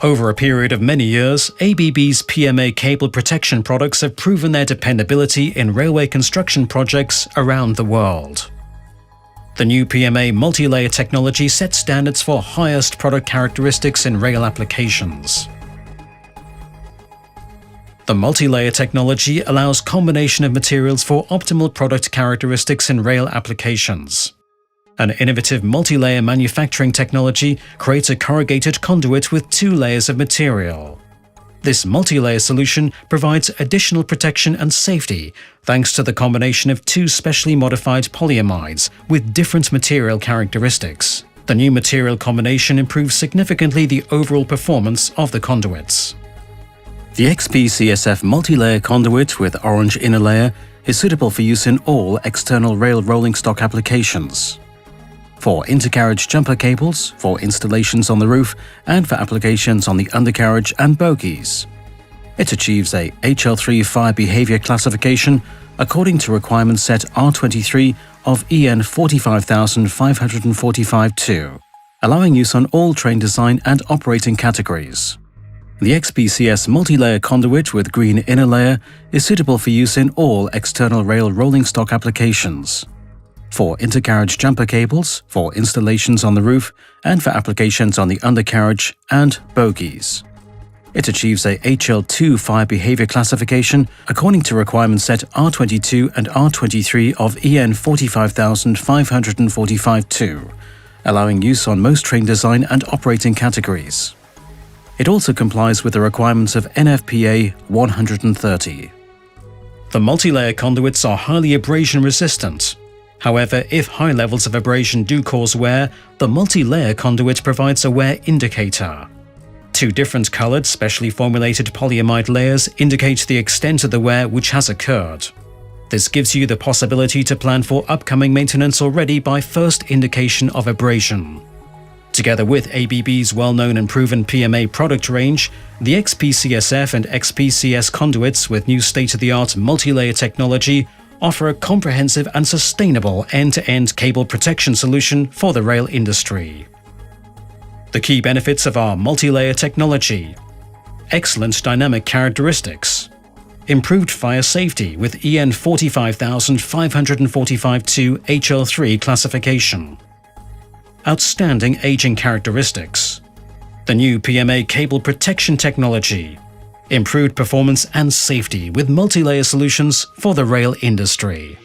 Over a period of many years, ABB's PMA cable protection products have proven their dependability in railway construction projects around the world. The new PMA Multilayer technology sets standards for highest product characteristics in rail applications. The multilayer technology allows combination of materials for optimal product characteristics in rail applications. An innovative multi-layer manufacturing technology creates a corrugated conduit with 2 layers of material. This multi-layer solution provides additional protection and safety thanks to the combination of 2 specially modified polyamides with different material characteristics. The new material combination improves significantly the overall performance of the conduits. The XPCSF multi-layer conduit with orange inner layer is suitable for use in all external rail rolling stock applications. For intercarriage jumper cables, for installations on the roof, and for applications on the undercarriage and bogies. It achieves a HL3 fire behavior classification according to requirement set R23 of EN 45545-2, allowing use on all train design and operating categories. The XPCS multi-layer conduit with green inner layer is suitable for use in all external rail rolling stock applications. For intercarriage jumper cables, for installations on the roof, and for applications on the undercarriage and bogies. It achieves a HL2 fire behavior classification according to requirement set R22 and R23 of EN 45545-2, allowing use on most train design and operating categories. It also complies with the requirements of NFPA 130. The multi-layer conduits are highly abrasion resistant. However, if high levels of abrasion do cause wear, the multi-layer conduit provides a wear indicator. 2 different colored, specially formulated polyamide layers indicate the extent of the wear which has occurred. This gives you the possibility to plan for upcoming maintenance already by first indication of abrasion. Together with ABB's well-known and proven PMA product range, the XPCSF and XPCS conduits with new state-of-the-art multi-layer technology offer a comprehensive and sustainable end-to-end cable protection solution for the rail industry. The key benefits of our multi-layer technology: excellent dynamic characteristics, improved fire safety with EN 45545-2 HL3 classification, outstanding aging characteristics, the new PMA cable protection technology, improved performance and safety with multi-layer solutions for the rail industry.